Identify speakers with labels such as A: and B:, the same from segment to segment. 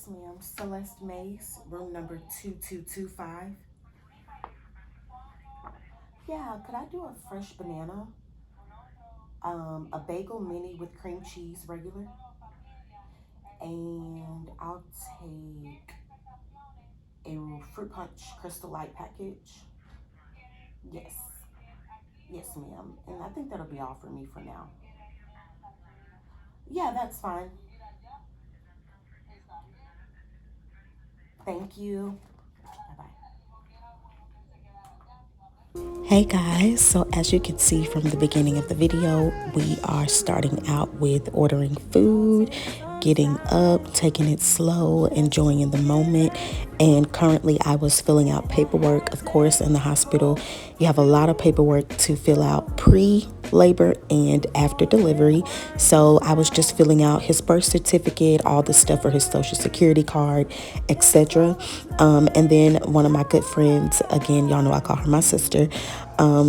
A: Yes, ma'am. Celeste Mays, room number 2225. Yeah, could I do a fresh banana? A bagel mini with cream cheese regular? And I'll take a fruit punch crystal light package. Yes. Yes, ma'am. And I think that'll be all for me for now. Yeah, that's fine. Thank you. Bye bye. Hey guys, so as you can see from the beginning of the video, we are starting out with ordering food, getting up, taking it slow, enjoying in the moment. And currently I was filling out paperwork. Of course, in the hospital, you have a lot of paperwork to fill out pre-labor and after delivery. So I was just filling out his birth certificate, all the stuff for his social security card, etc. And then one of my good friends, again, y'all know I call her my sister,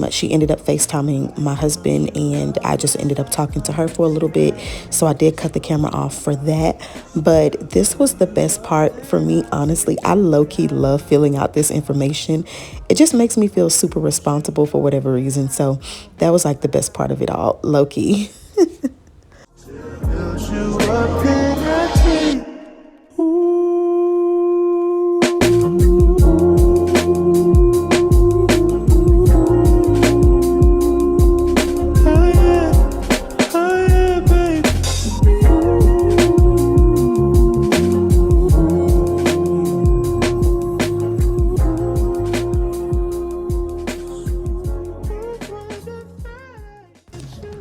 A: she ended up FaceTiming my husband, and I just ended up talking to her for a little bit. So I did cut the camera off for that. But this was the best part for me, honestly. I low-key love filling out this information. It just makes me feel super responsible for whatever reason. So that was like the best part of it all, low-key.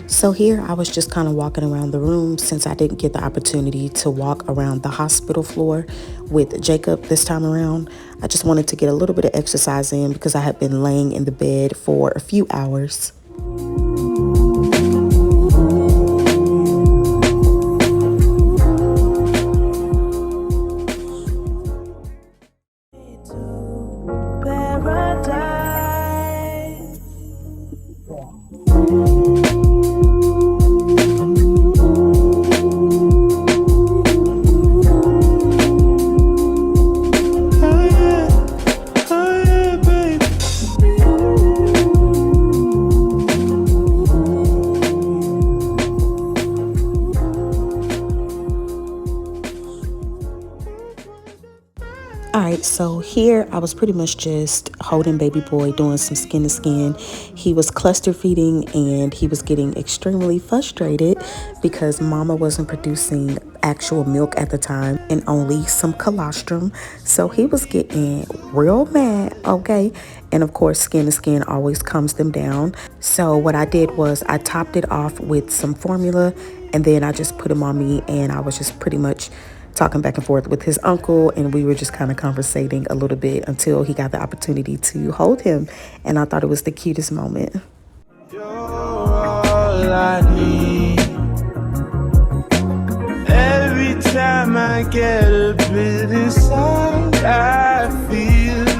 A: So here I was just kind of walking around the room since I didn't get the opportunity to walk around the hospital floor with Jacob this time around. I just wanted to get a little bit of exercise in because I had been laying in the bed for a few hours. Alright, so here I was pretty much just holding baby boy, doing some skin to skin. He was cluster feeding and he was getting extremely frustrated because mama wasn't producing actual milk at the time and only some colostrum. So he was getting real mad, okay? And of course, skin to skin always calms them down. So what I did was I topped it off with some formula, and then I just put him on me, and I was just pretty much talking back and forth with his uncle, and we were just kind of conversating a little bit until he got the opportunity to hold him, and I thought it was the cutest moment. You're all I need. Every time I get a bit inside, I feel it.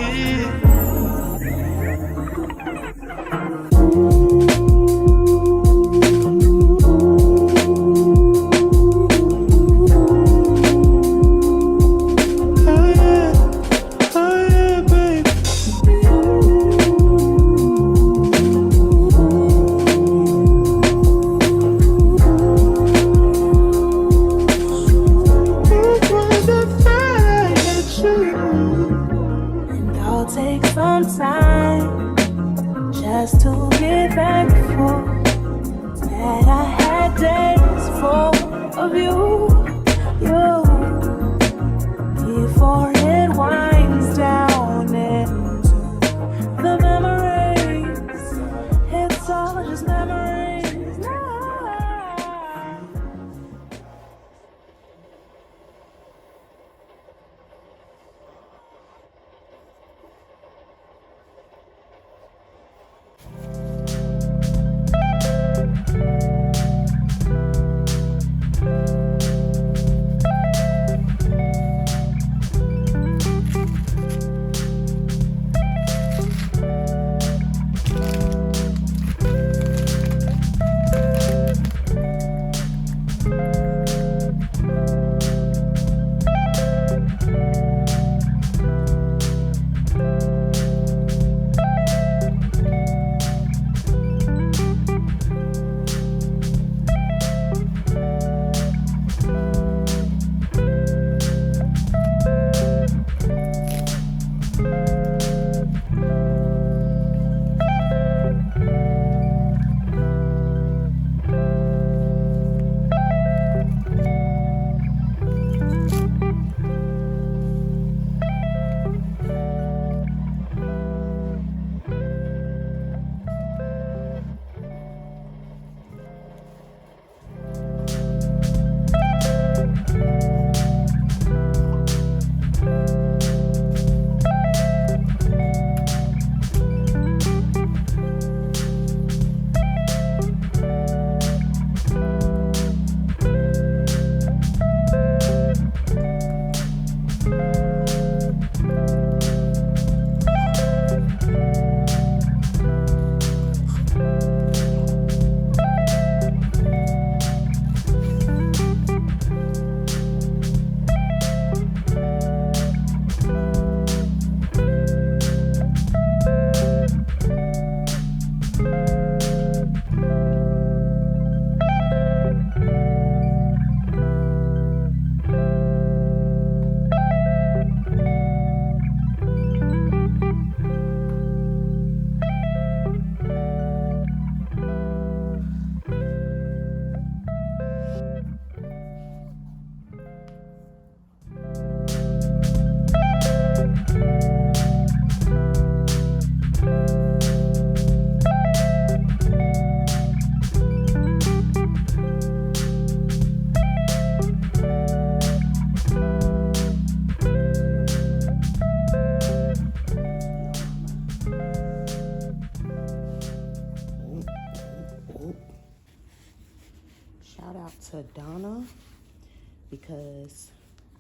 A: because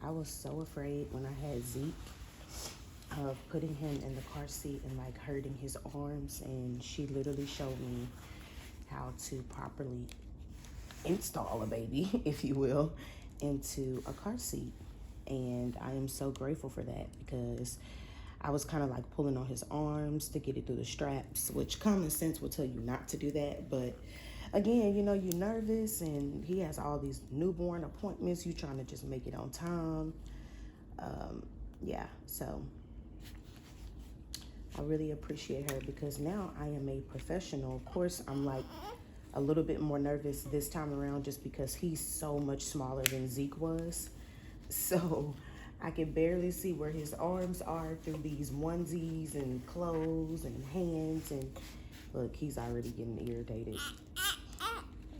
A: I was so afraid when I had Zeke of putting him in the car seat and like hurting his arms, and she literally showed me how to properly install a baby, if you will, into a car seat. And I am so grateful for that, because I was kind of like pulling on his arms to get it through the straps, which common sense will tell you not to do that. But again, you know, you're nervous and he has all these newborn appointments. You trying to just make it on time. Yeah, so I really appreciate her, because now I am a professional. Of course, I'm like a little bit more nervous this time around just because he's so much smaller than Zeke was. So I can barely see where his arms are through these onesies and clothes and hands. And look, he's already getting irritated.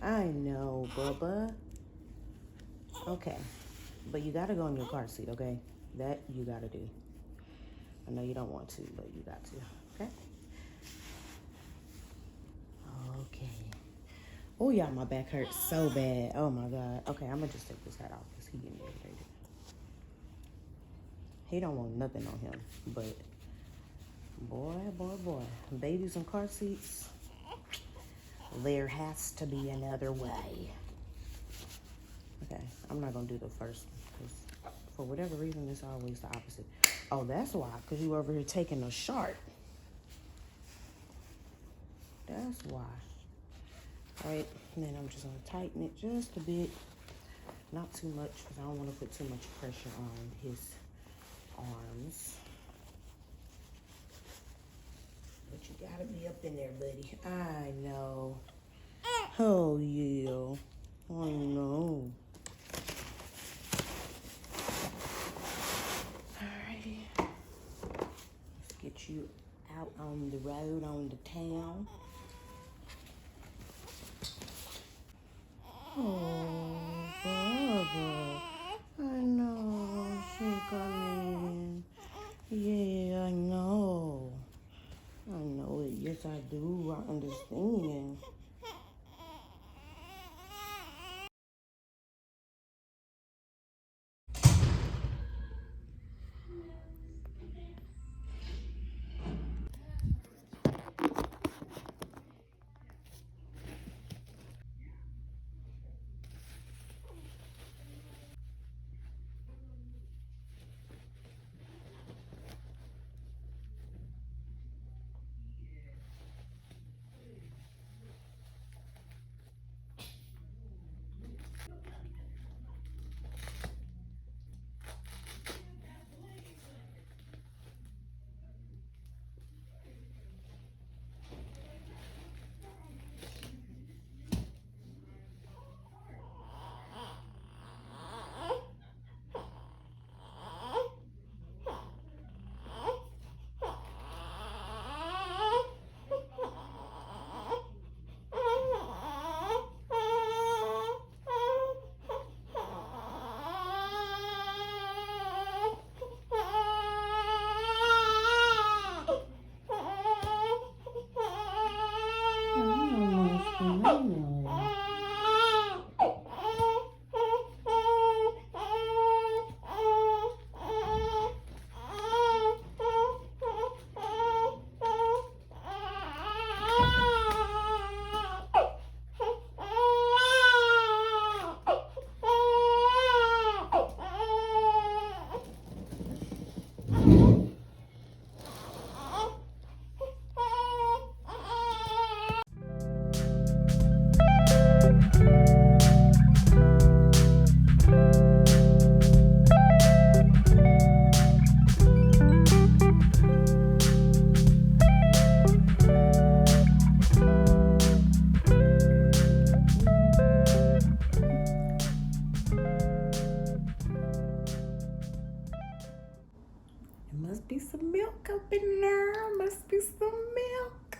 A: I know, Bubba. Okay, but you gotta go in your car seat, okay? That you gotta do. I know you don't want to, but you got to, okay? Okay. Oh yeah, my back hurts so bad. Oh my God. Okay, I'm gonna just take this hat off because he getting irritated. He don't want nothing on him, but boy, babies in car seats, there has to be another way. Okay, I'm not gonna do the first one because for whatever reason, it's always the opposite. Oh, that's why, because you over here taking a sharp. That's why. All right, and then I'm just gonna tighten it just a bit. Not too much, because I don't want to put too much pressure on his arms. But you gotta be up in there, buddy. I know. Oh, yeah. I know. Alrighty. Let's get you out on the road, on the town. Oh, Bubba. I know. She's coming. Yeah, I know. I know it. Yes, I do. I understand. Must be some milk up in there. Must be some milk.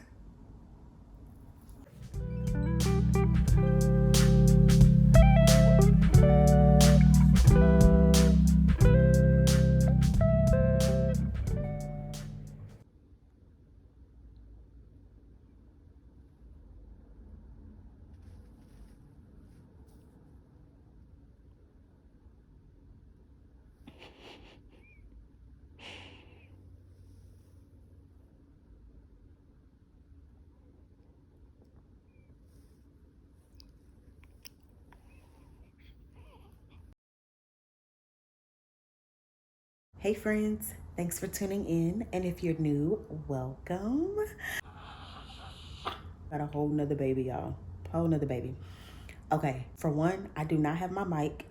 A: Hey friends, thanks for tuning in. And if you're new, welcome. Got a whole nother baby, y'all. Whole nother baby. Okay, for one, I do not have my mic.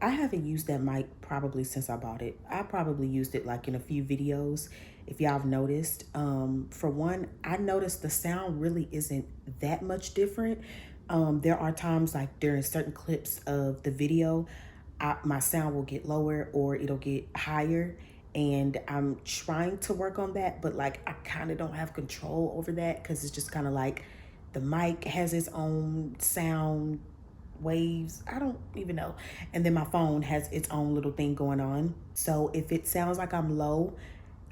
A: I haven't used that mic probably since I bought it. I probably used it like in a few videos, if y'all have noticed. For one, I noticed the sound really isn't that much different. There are times like during certain clips of the video, my sound will get lower or it'll get higher. And I'm trying to work on that, but like I kind of don't have control over that because it's just kind of like the mic has its own sound waves. I don't even know. And then my phone has its own little thing going on. So if it sounds like I'm low,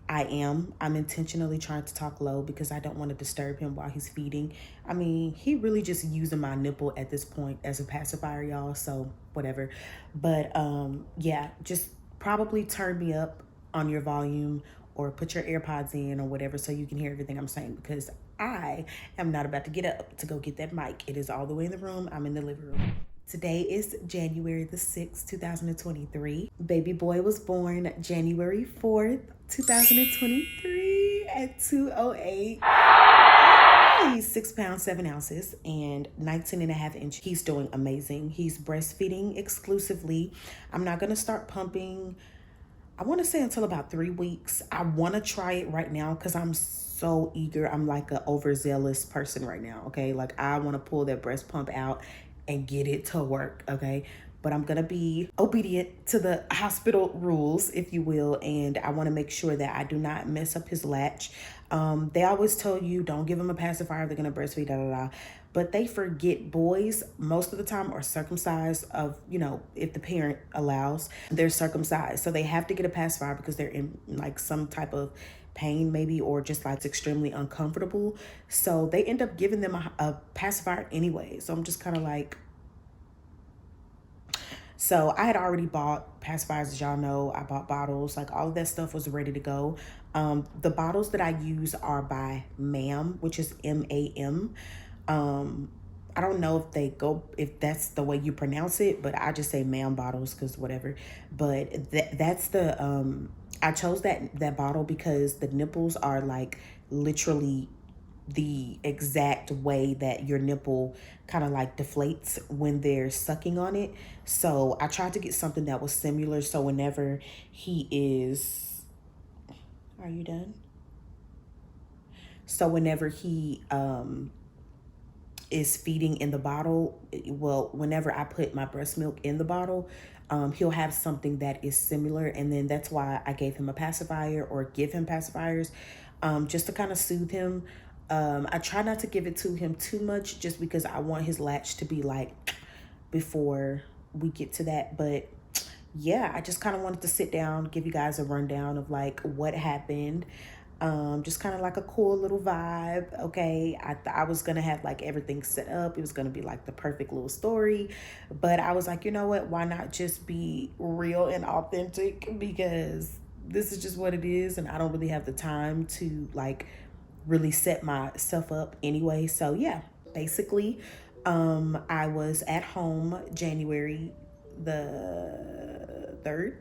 A: I am. I'm intentionally trying to talk low because I don't want to disturb him while he's feeding. I mean, he really just using my nipple at this point as a pacifier, y'all. So whatever. But yeah, just probably turn me up on your volume or put your AirPods in or whatever so you can hear everything I'm saying because I am not about to get up to go get that mic. It is all the way in the room. I'm in the living room. Today is January the 6th, 2023. Baby boy was born January 4th, 2023 at 2:08. He's 6 pounds, 7 ounces and 19 and a half inches. He's doing amazing. He's breastfeeding exclusively. I'm not going to start pumping, I want to say until about 3 weeks. I want to try it right now because I'm so eager. I'm like an overzealous person right now. Okay. Like I want to pull that breast pump out and get it to work. Okay. But I'm going to be obedient to the hospital rules, if you will. And I want to make sure that I do not mess up his latch. They always tell you don't give them a pacifier if they're going to breastfeed, da, da, da. But they forget boys most of the time are circumcised of, you know, if the parent allows, they're circumcised. So they have to get a pacifier because they're in like some type of pain maybe, or just like it's extremely uncomfortable. So they end up giving them a pacifier anyway. So I'm just kind of like, so I had already bought pacifiers, as y'all know. I bought bottles, like all of that stuff was ready to go. The bottles that I use are by MAM, which is MAM. I don't know if they go, if that's the way you pronounce it, but I just say MAM bottles because whatever. But that's the, I chose that bottle because the nipples are like literally the exact way that your nipple kind of like deflates when they're sucking on it. So I tried to get something that was similar. So whenever he is, are you done? So whenever he is feeding in the bottle, well, whenever I put my breast milk in the bottle, he'll have something that is similar. And then that's why I gave him a pacifier or give him pacifiers, just to kind of soothe him. I try not to give it to him too much just because I want his latch to be like before we get to that. But yeah, I just kind of wanted to sit down, give you guys a rundown of like what happened. Just kind of like a cool little vibe. Okay. I was going to have like everything set up. It was going to be like the perfect little story, but I was like, you know what? Why not just be real and authentic? Because this is just what it is. And I don't really have the time to like really set myself up anyway. So yeah, basically, I was at home January the 3rd,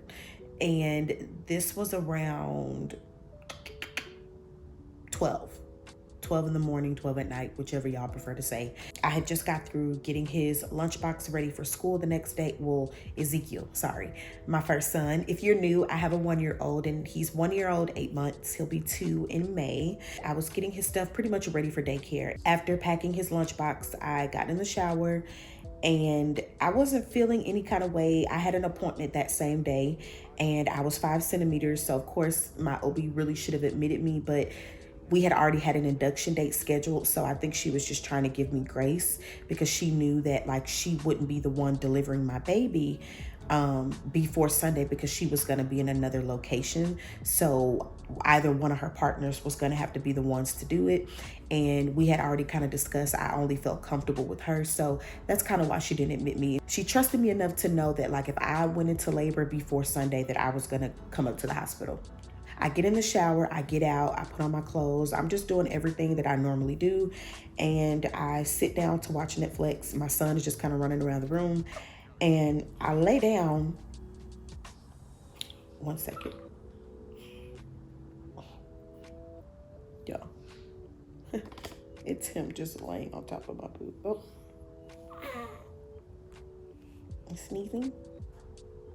A: and this was around 12. 12 in the morning, 12 at night, whichever y'all prefer to say. I had just got through getting his lunchbox ready for school the next day. Well, Ezekiel, sorry, my first son. If you're new, I have a 1-year-old and he's 1 year old, 8 months. He'll be 2 in May. I was getting his stuff pretty much ready for daycare. After packing his lunchbox, I got in the shower and I wasn't feeling any kind of way. I had an appointment that same day and I was 5 centimeters. So of course my OB really should have admitted me, but we had already had an induction date scheduled. So I think she was just trying to give me grace because she knew that like she wouldn't be the one delivering my baby before Sunday because she was going to be in another location. So either one of her partners was going to have to be the ones to do it. And we had already kind of discussed, I only felt comfortable with her. So that's kind of why she didn't admit me. She trusted me enough to know that like if I went into labor before Sunday, that I was going to come up to the hospital. I get in the shower, I get out, I put on my clothes. I'm just doing everything that I normally do. And I sit down to watch Netflix. My son is just kind of running around the room. And I lay down, one second. Y'all, it's him just laying on top of my boob. Oh, he's sneezing.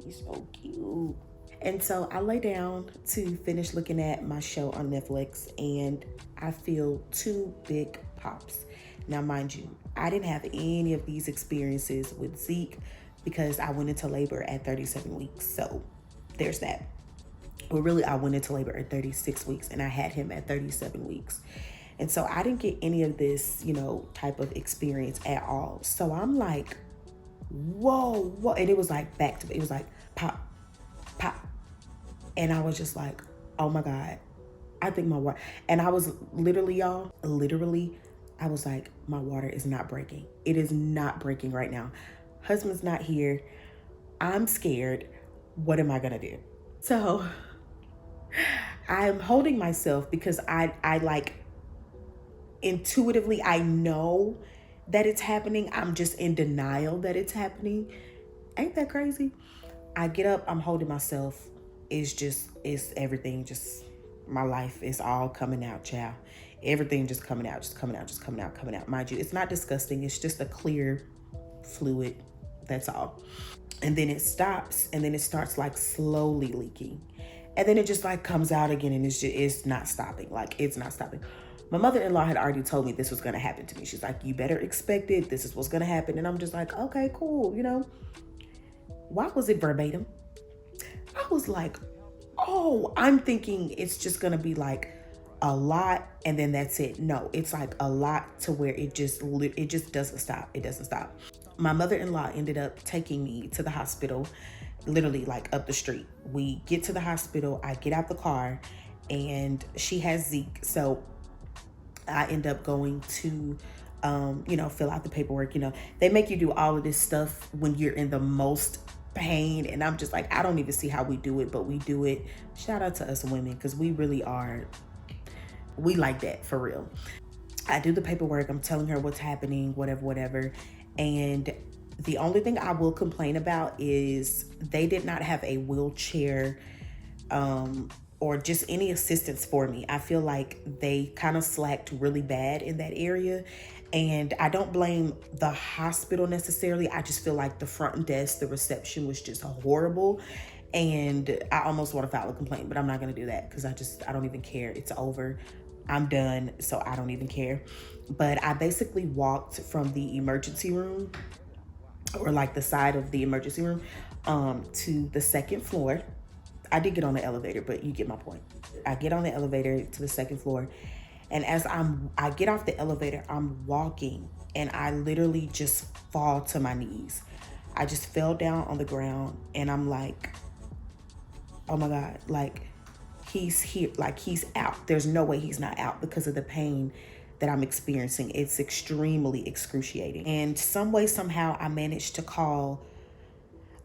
A: He's so cute. And so I lay down to finish looking at my show on Netflix, and I feel two big pops. Now, mind you, I didn't have any of these experiences with Zeke because I went into labor at 37 weeks. So there's that. But really, I went into labor at 36 weeks and I had him at 37 weeks. And so I didn't get any of this, type of experience at all. So I'm like, whoa, whoa. And it was like back to, it was like pop, pop. And I was just like, oh my God, I think my water, and I was literally, y'all, I was like, my water is not breaking. It is not breaking right now. Husband's not here. I'm scared. What am I gonna do? So I'm holding myself because I like intuitively, I know that it's happening. I'm just in denial that it's happening. Ain't that crazy? I get up, I'm holding myself. It's everything just, my life is all coming out, child. Everything just coming out, just coming out, just coming out, coming out. Mind you, it's not disgusting. It's just a clear fluid. That's all. And then it stops, and then it starts like slowly leaking. And then it just like comes out again, and it's not stopping. Like, it's not stopping. My mother-in-law had already told me this was gonna happen to me. She's like, you better expect it. This is what's gonna happen. And I'm just like, okay, cool, Why was it verbatim? I was like, oh, I'm thinking it's just gonna be like a lot and then that's it. No, it's like a lot to where it just doesn't stop. It doesn't stop. My mother-in-law ended up taking me to the hospital, literally like up the street. We get to the hospital, I get out the car, and she has Zeke. So I end up going to fill out the paperwork. They make you do all of this stuff when you're in the most pain. And I'm just like, I don't even see how we do it, but we do it. Shout out to us women, because we really are, we like that for real. I do the paperwork. I'm telling her what's happening, whatever. And the only thing I will complain about is they did not have a wheelchair or just any assistance for me. I feel like they kind of slacked really bad in that area. And I don't blame the hospital necessarily. I just feel like the front desk, the reception was just horrible. And I almost want to file a complaint, but I'm not going to do that because I don't even care. It's over. I'm done, so I don't even care. But I basically walked from the emergency room, or like the side of the emergency room, to the second floor. I did get on the elevator, but you get my point. I get on the elevator to the second floor, and as I get off the elevator, I'm walking, and I literally just fall to my knees. I just fell down on the ground, and I'm like, oh my God, like, he's here, like, he's out. There's no way he's not out because of the pain that I'm experiencing. It's extremely excruciating. And some way, somehow, I managed to call,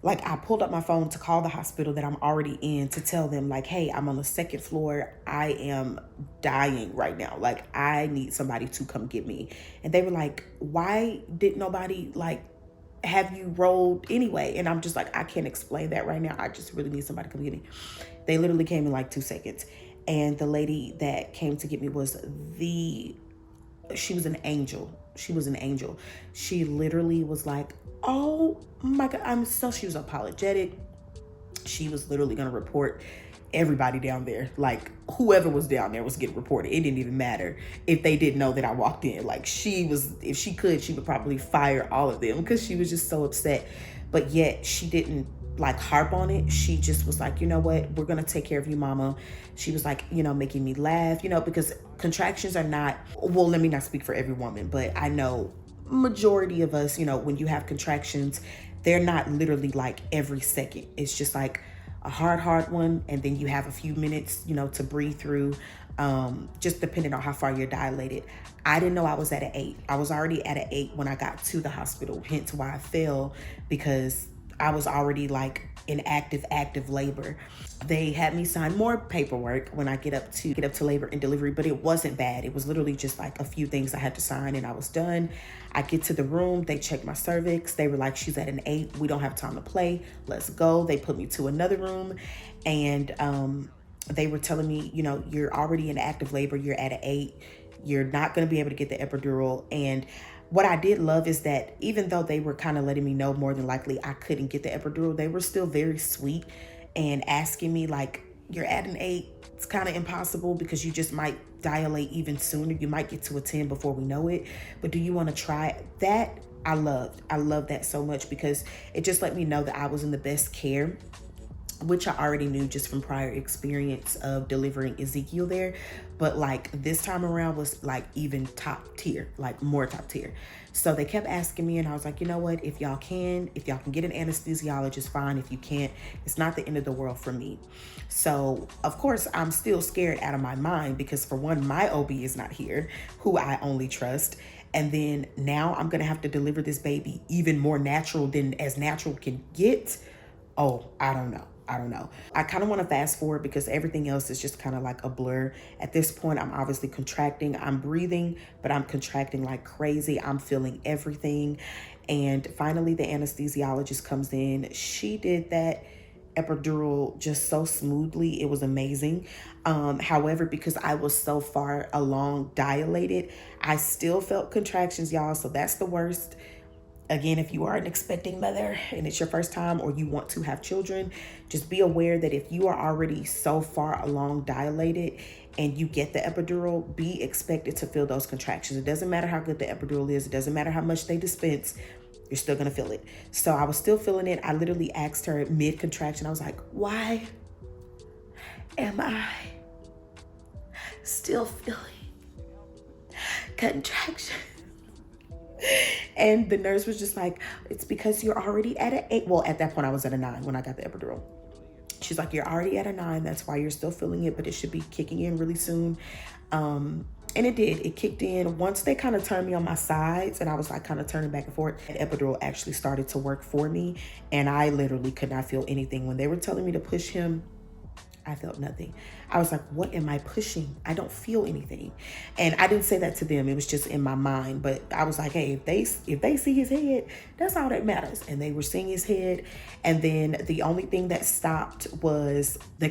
A: like, I pulled up my phone to call the hospital that I'm already in to tell them, like, hey, I'm on the second floor. I am dying right now. Like, I need somebody to come get me. And they were like, why did nobody, like, have you rolled anyway? And I'm just like, I can't explain that right now. I just really need somebody to come get me. They literally came in like 2 seconds. And the lady that came to get me she was an angel. She was an angel. She literally was like, oh my God, she was apologetic. She was literally going to report everybody down there. Like, whoever was down there was getting reported. It didn't even matter if they didn't know that I walked in. Like, if she could, she would probably fire all of them because she was just so upset. But yet she didn't like harp on it. She just was like, you know what, we're gonna take care of you, mama. She was like, making me laugh, because contractions are not, well, let me not speak for every woman, but I know majority of us, when you have contractions, they're not literally like every second. It's just like a hard one, and then you have a few minutes, to breathe through, just depending on how far you're dilated. I didn't know I was at an 8. I was already at an 8 when I got to the hospital, hence why I fell, because I was already like in active labor. They had me sign more paperwork when I get up to labor and delivery, but it wasn't bad. It was literally just like a few things I had to sign and I was done. I get to the room, they checked my cervix. They were like, she's at an 8. We don't have time to play. Let's go. They put me to another room, and they were telling me, you know, you're already in active labor, you're at an 8, you're not going to be able to get the epidural. And what I did love is that even though they were kind of letting me know more than likely I couldn't get the epidural, they were still very sweet and asking me, like, you're at an 8, it's kind of impossible because you just might dilate even sooner. You might get to a 10 before we know it. But do you want to try that? I loved that so much because it just let me know that I was in the best care, which I already knew just from prior experience of delivering Ezekiel there. But like this time around was like even top tier, like more top tier. So they kept asking me, and I was like, you know what, if y'all can get an anesthesiologist, fine. If you can't, it's not the end of the world for me. So of course I'm still scared out of my mind because for one, my OB is not here, who I only trust. And then now I'm gonna have to deliver this baby even more natural than as natural can get. Oh, I don't know. I kind of want to fast forward because everything else is just kind of like a blur. At this point, I'm obviously contracting. I'm breathing, but I'm contracting like crazy. I'm feeling everything. And finally, the anesthesiologist comes in. She did that epidural just so smoothly. It was amazing. However, because I was so far along dilated, I still felt contractions, y'all. So that's the worst. Again, if you are an expecting mother and it's your first time or you want to have children, just be aware that if you are already so far along dilated and you get the epidural, be expected to feel those contractions. It doesn't matter how good the epidural is. It doesn't matter how much they dispense. You're still going to feel it. So I was still feeling it. I literally asked her mid-contraction. I was like, why am I still feeling contraction? And the nurse was just like, it's because you're already at an 8. Well, at that point I was at a 9 when I got the epidural. She's like, you're already at a 9. That's why you're still feeling it, but it should be kicking in really soon. And it did. It kicked in. Once they kind of turned me on my sides and I was like kind of turning back and forth, the epidural actually started to work for me. And I literally could not feel anything. When they were telling me to push him, I felt nothing. I was like, what am I pushing? I don't feel anything. And I didn't say that to them. It was just in my mind. But I was like, hey, if they see his head, that's all that matters. And they were seeing his head. And then the only thing that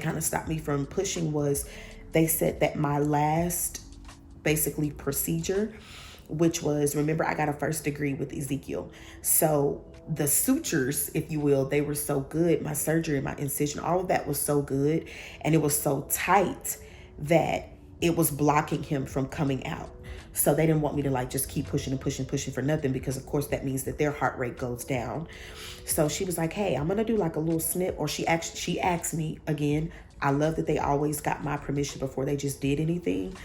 A: kind of stopped me from pushing was they said that my last basically procedure, which was, remember, I got a first degree with Ezekiel. So the sutures, if you will, they were so good. My surgery, my incision, all of that was so good. And it was so tight that it was blocking him from coming out. So they didn't want me to like just keep pushing and pushing for nothing, because of course that means that their heart rate goes down. So she was like, hey, I'm gonna do like a little snip. Or she asked me again. I love that they always got my permission before they just did anything.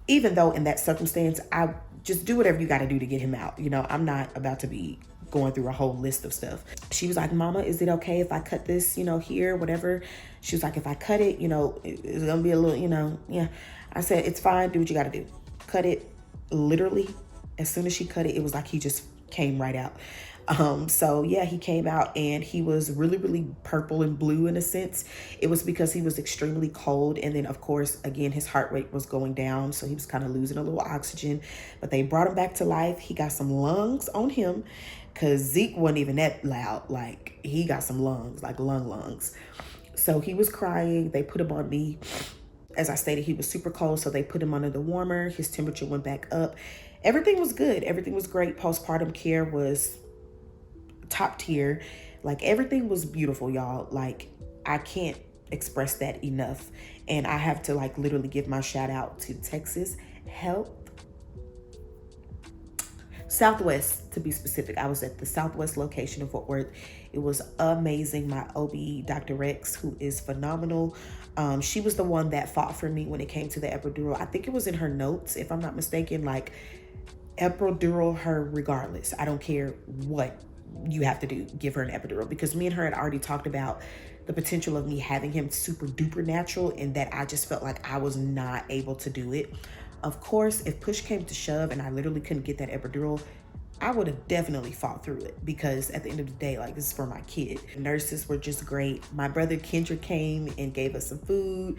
A: Even though in that circumstance, I just do whatever you got to do to get him out. You know, I'm not about to be going through a whole list of stuff. She was like, Mama, is it okay if I cut this, here, whatever? She was like, if I cut it, it's going to be a little, yeah. I said, it's fine. Do what you got to do. Cut it. Literally, as soon as she cut it, it was like he just came right out. So yeah, he came out and he was really, really purple and blue in a sense. It was because he was extremely cold. And then of course, again, his heart rate was going down. So he was kind of losing a little oxygen, but they brought him back to life. He got some lungs on him because Zeke wasn't even that loud. Like he got some lungs, like lungs. So he was crying. They put him on me. As I stated, he was super cold. So they put him under the warmer. His temperature went back up. Everything was good. Everything was great. Postpartum care was top tier. Like everything was beautiful, y'all. Like I can't express that enough. And I have to like literally give my shout out to Texas Health Southwest, to be specific. I was at the Southwest location of Fort Worth. It was amazing. My OB, Dr. Rex, who is phenomenal. She was the one that fought for me when it came to the epidural. I think it was in her notes, if I'm not mistaken, like epidural her regardless. I don't care what you have to do, give her an epidural, because me and her had already talked about the potential of me having him super duper natural, and that I just felt like I was not able to do it. Of course, if push came to shove and I literally couldn't get that epidural, I would have definitely fought through it because at the end of the day, like, this is for my kid. The nurses were just great. My brother Kendra came and gave us some food.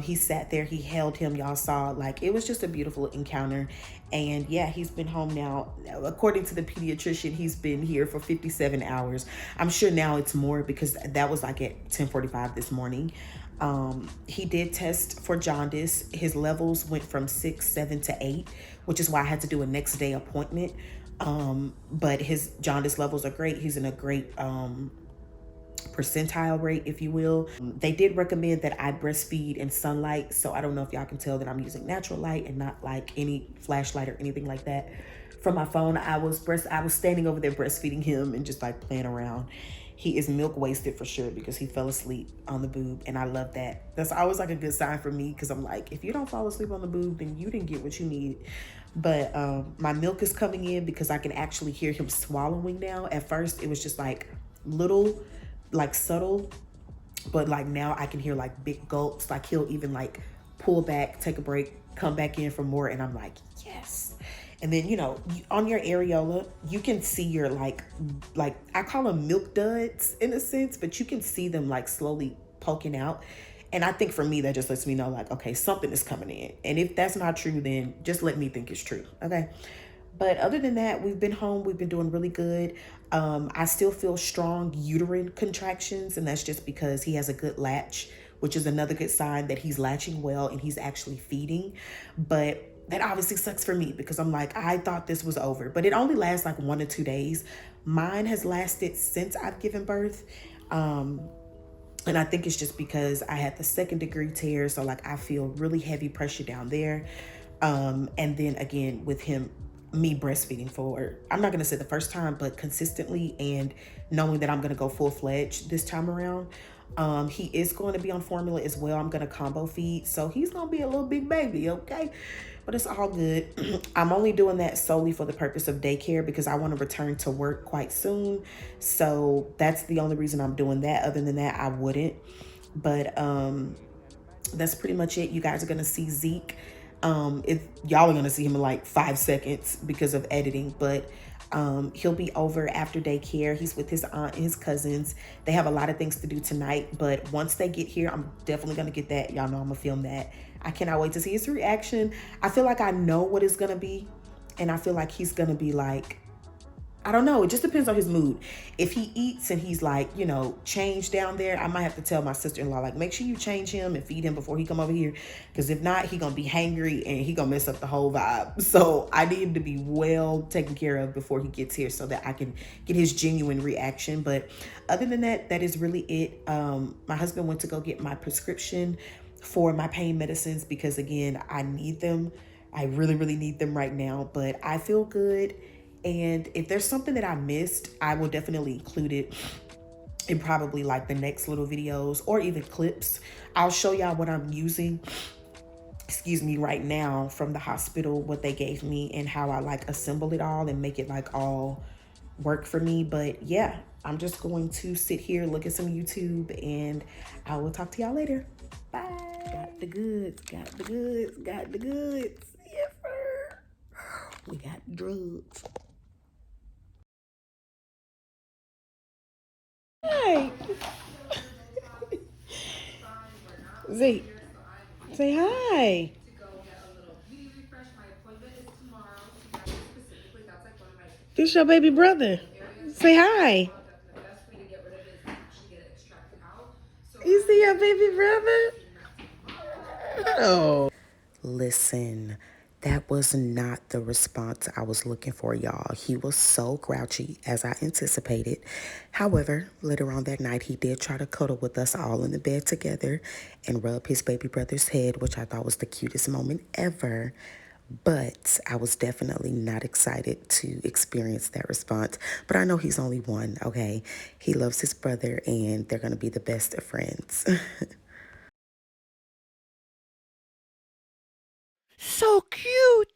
A: He sat there, he held him, y'all saw, like, it was just a beautiful encounter. And yeah, he's been home now. According to the pediatrician, he's been here for 57 hours. I'm sure now it's more because that was like at 10:45 this morning. He did test for jaundice. His levels went from 6, 7 to 8, which is why I had to do a next day appointment. But his jaundice levels are great. He's in a great percentile rate, if you will. They did recommend that I breastfeed in sunlight, so I don't know if y'all can tell that I'm using natural light and not like any flashlight or anything like that. From my phone, I was standing over there breastfeeding him and just like playing around. He is milk wasted for sure because he fell asleep on the boob, and I love that. That's always like a good sign for me because I'm like, if you don't fall asleep on the boob, then you didn't get what you needed. But my milk is coming in because I can actually hear him swallowing now. At first, it was just like little, like subtle, but like now I can hear like big gulps. Like he'll even like pull back, take a break, come back in for more, and I'm like, yes. And then, you know, on your areola, you can see your like I call them milk duds in a sense, but you can see them like slowly poking out. And I think for me, that just lets me know like, okay, something is coming in. And if that's not true, then just let me think it's true. Okay. But other than that, we've been home. We've been doing really good. I still feel strong uterine contractions, and that's just because he has a good latch, which is another good sign that he's latching well and he's actually feeding. But that obviously sucks for me because I'm like, I thought this was over, but it only lasts like 1 or 2 days. Mine has lasted since I've given birth. And I think it's just because I had the second-degree tear. So like I feel really heavy pressure down there. And then again with him, me breastfeeding for, I'm not gonna say the first time, but consistently, and knowing that I'm gonna go full-fledged this time around. He is going to be on formula as well. I'm gonna combo feed. So he's gonna be a little big baby, okay? But it's all good. I'm only doing that solely for the purpose of daycare because I want to return to work quite soon. So that's the only reason I'm doing that. Other than that, I wouldn't. But that's pretty much it. You guys are gonna see Zeke. If y'all are gonna see him in like 5 seconds because of editing, but he'll be over after daycare. He's with his aunt and his cousins. They have a lot of things to do tonight, but once they get here, I'm definitely gonna get that. Y'all know I'm gonna film that. I cannot wait to see his reaction. I feel like I know what it's gonna be, and I feel like he's gonna be like, I don't know. It just depends on his mood. If he eats and he's like, you know, changed down there, I might have to tell my sister-in-law, like, make sure you change him and feed him before he come over here. Because if not, he gonna be hangry and he gonna mess up the whole vibe. So I need him to be well taken care of before he gets here so that I can get his genuine reaction. But other than that, that is really it. My husband went to go get my prescription for my pain medicines because again, I need them. I really, really need them right now. But I feel good. And if there's something that I missed, I will definitely include it in probably like the next little videos or even clips. I'll show y'all what I'm using, excuse me, right now from the hospital, what they gave me and how I like assemble it all and make it like all work for me. But yeah, I'm just going to sit here, look at some YouTube, and I will talk to y'all later. Bye. Got the goods, got the goods, got the goods. Yes, sir. We got drugs. Hi. Zeke, say hi. This your baby brother. Say hi. You see your baby brother? Oh. Listen, that was not the response I was looking for, y'all. He was so grouchy as I anticipated. However, later on that night, he did try to cuddle with us all in the bed together and rub his baby brother's head, which I thought was the cutest moment ever. But I was definitely not excited to experience that response. But I know he's only one, okay? He loves his brother and they're going to be the best of friends. So cute.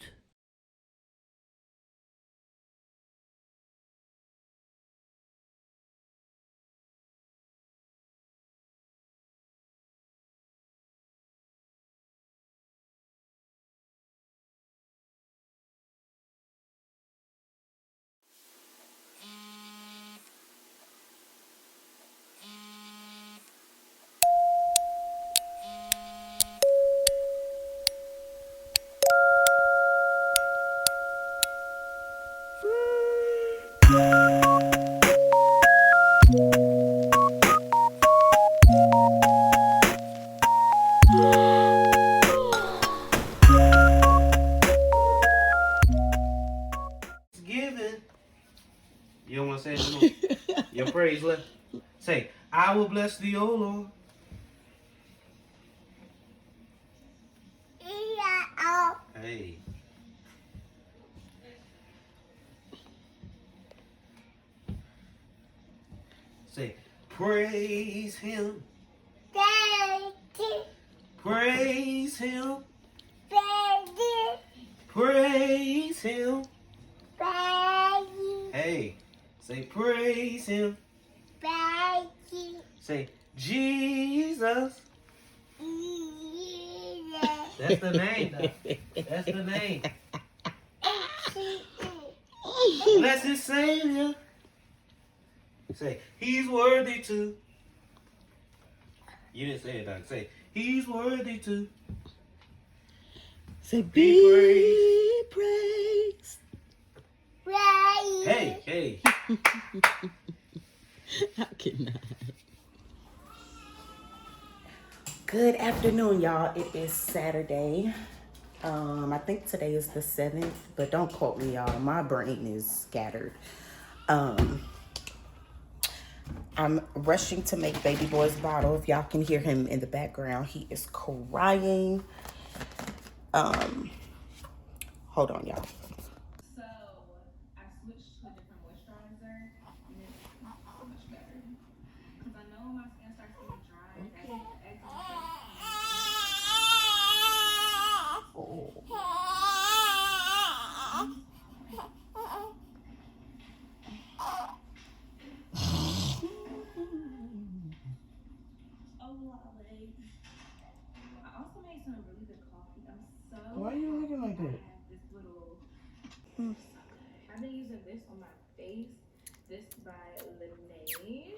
B: a praise left. Say, I will bless thee, O Lord. Hey. Say, praise him. Praise him. Praise him. Hey. Say, praise him. Say, Jesus. That's the name, though. That's the name. Bless his Savior. Say, he's worthy to. You didn't say it, Doc. Say, he's worthy to.
A: Say, be praised.
B: Hey, hey.
A: I cannot. Good afternoon, y'all. It is Saturday. I think today is the 7th, but don't quote me, y'all. My brain is scattered. I'm rushing to make baby boy's bottle. If y'all can hear him in the background, he is crying. Hold on, y'all.
C: So I switched to a different moisturizer, and it's so much better. Because I know my skin starts getting dry. I also made some really good coffee. I'm so.
A: Why are you looking like that?
C: I have this little. I've been using this on my face. This by Laneige.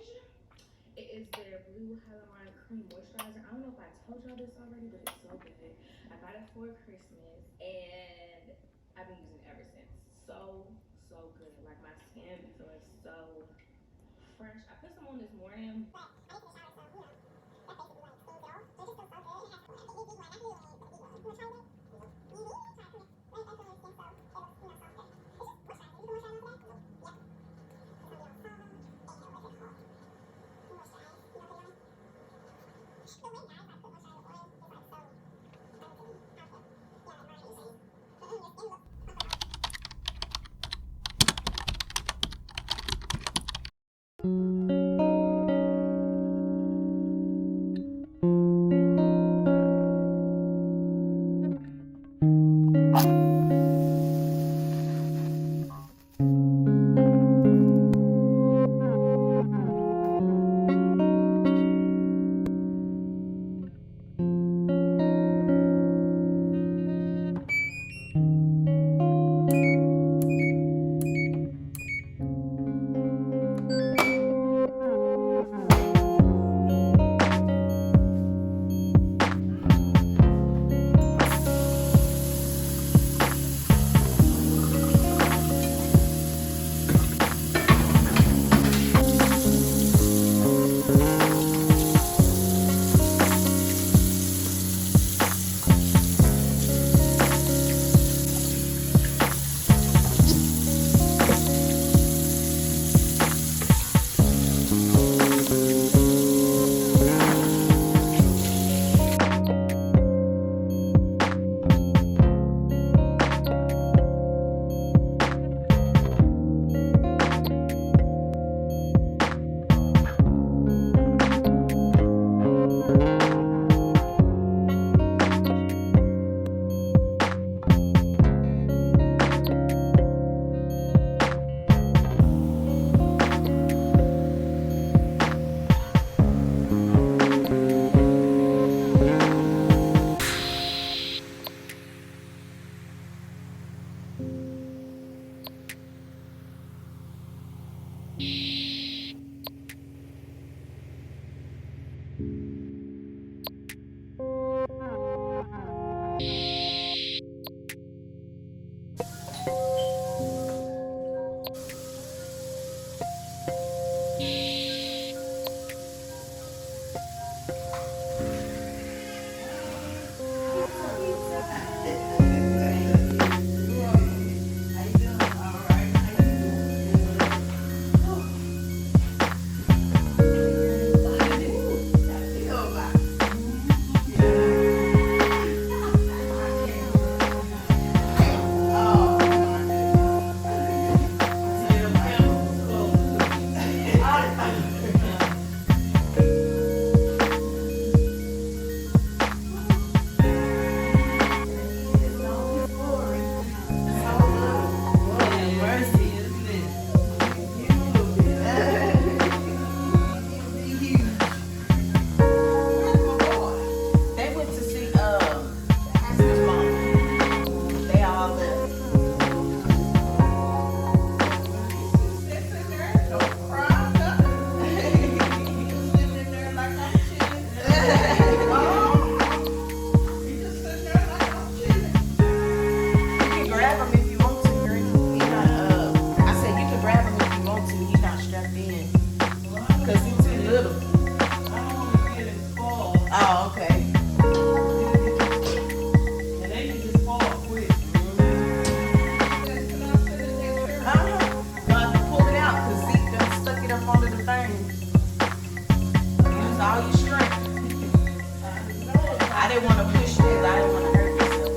C: It is their blue hyaluronic cream moisturizer. I don't know if I told y'all this already, but it's so good. I got it for Christmas and I've been using it ever since. So good. Like my skin be feeling so fresh. I put some on this morning.
D: didn't want to push this. I didn't want to hurt myself.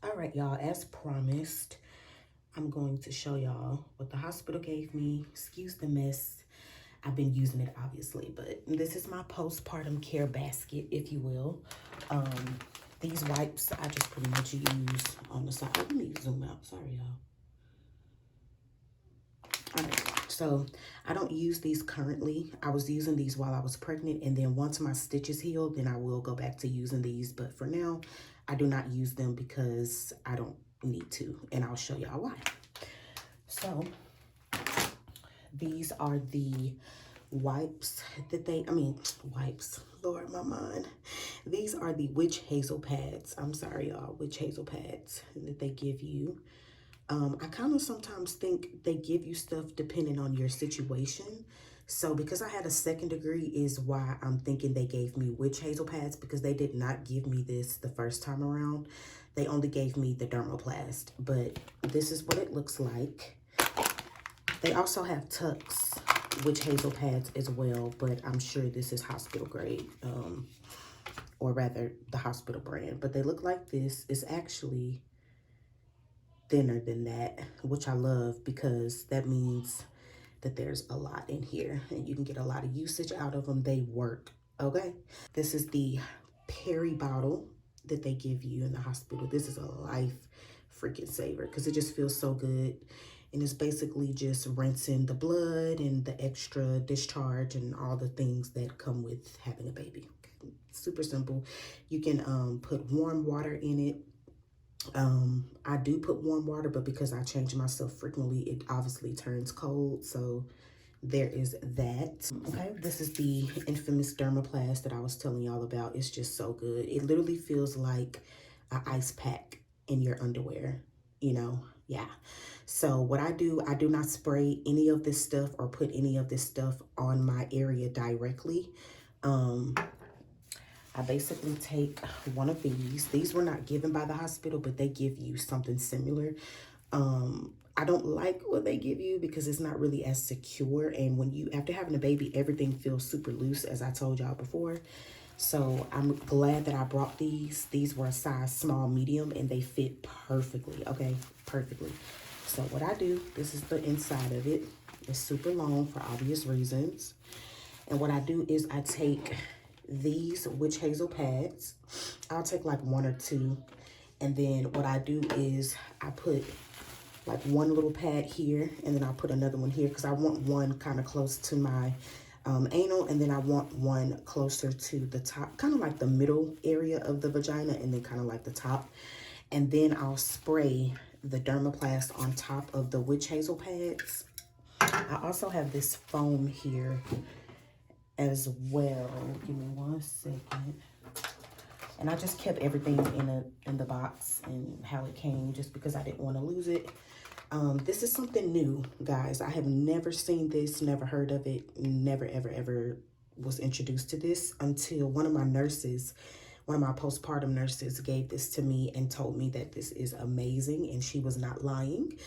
A: All right, y'all, as promised, I'm going to show y'all what the hospital gave me. Excuse the mess. I've been using it, obviously, but this is my postpartum care basket, if you will. These wipes I just pretty much use on the side. Let me zoom out. Sorry, y'all. All right, so I don't use these currently. I was using these while I was pregnant, and then once my stitches heal, then I will go back to using these. But for now, I do not use them because I don't need to, and I'll show y'all why. So these are the wipes that wipes, Lord, my mind. These are the witch hazel pads. I'm sorry, y'all, witch hazel pads that they give you. I kind of sometimes think they give you stuff depending on your situation. So because I had a second degree is why I'm thinking they gave me witch hazel pads, because they did not give me this the first time around. They only gave me the dermoplast, but this is what it looks like. They also have Tucks witch hazel pads as well, but I'm sure this is hospital grade, or rather the hospital brand. But they look like this. It's actually thinner than that, which I love because that means that there's a lot in here and you can get a lot of usage out of them. They work, okay? This is the peri bottle that they give you in the hospital. This is a life freaking saver because it just feels so good. And it's basically just rinsing the blood and the extra discharge and all the things that come with having a baby. Super simple. You can put warm water in it. I do put warm water, but because I change myself frequently, it obviously turns cold. So there is that. Okay, this is the infamous dermoplast that I was telling y'all about. It's just so good. It literally feels like an ice pack in your underwear, you know? Yeah. So what I do not spray any of this stuff or put any of this stuff on my area directly. I basically take one of these. These were not given by the hospital, but they give you something similar. I don't like what they give you because it's not really as secure. And when you, after having a baby, everything feels super loose, as I told y'all before. So I'm glad that I brought these. These were a size small, medium, and they fit perfectly, okay? Perfectly. So what I do, this is the inside of it. It's super long for obvious reasons. And what I do is I take these witch hazel pads. I'll take like one or two. And then what I do is I put like one little pad here, and then I'll put another one here because I want one kind of close to my anal, and then I want one closer to the top, kind of like the middle area of the vagina, and then kind of like the top. And then I'll spray the dermaplast on top of the witch hazel pads. I also have this foam here as well. Give me 1 second. And I just kept everything in the box and how it came, just because I didn't want to lose it. This is something new, guys. I have never seen this, never heard of it, never, ever, ever was introduced to this until one of my nurses, one of my postpartum nurses gave this to me and told me that this is amazing, and she was not lying,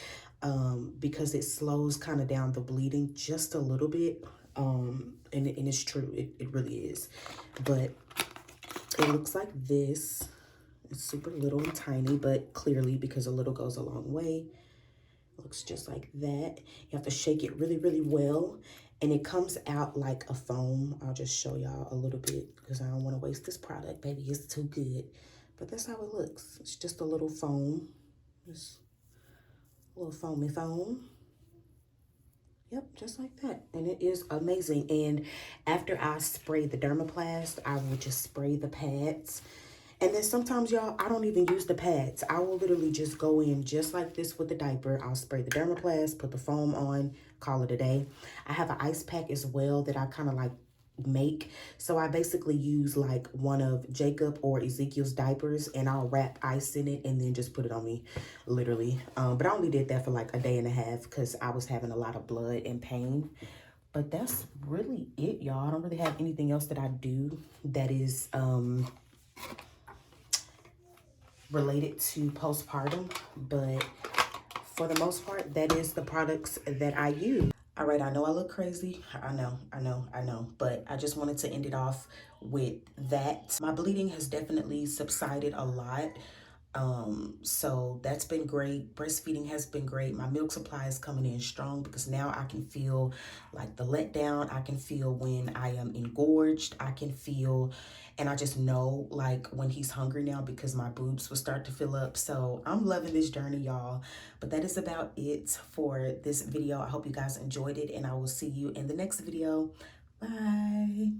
A: because it slows kind of down the bleeding just a little bit. And it's true, it really is. But it looks like this. It's super little and tiny, but clearly, because a little goes a long way, looks just like that. You have to shake it really, really well, and it comes out like a foam. I'll just show y'all a little bit because I don't want to waste this product, baby. It's too good. But that's how it looks. It's just a little foam. Just a little foamy foam. Yep, just like that. And it is amazing. And after I spray the dermaplast, I will just spray the pads. And then sometimes, y'all, I don't even use the pads. I will literally just go in just like this with the diaper. I'll spray the dermaplast, put the foam on, call it a day. I have an ice pack as well that I kind of like make. So I basically use like one of Jacob or Ezekiel's diapers, and I'll wrap ice in it and then just put it on me, literally. But I only did that for like a day and a half because I was having a lot of blood and pain. But that's really it, y'all. I don't really have anything else that I do that is related to postpartum, but for the most part, that is the products that I use. All right, I know I look crazy. I know, but I just wanted to end it off with that. My bleeding has definitely subsided a lot. So that's been great. Breastfeeding has been great. My milk supply is coming in strong because now I can feel like the letdown. I can feel when I am engorged. I can feel, and I just know like when he's hungry now because my boobs will start to fill up. So I'm loving this journey, y'all. But that is about it for this video. I hope you guys enjoyed it, and I will see you in the next video. Bye.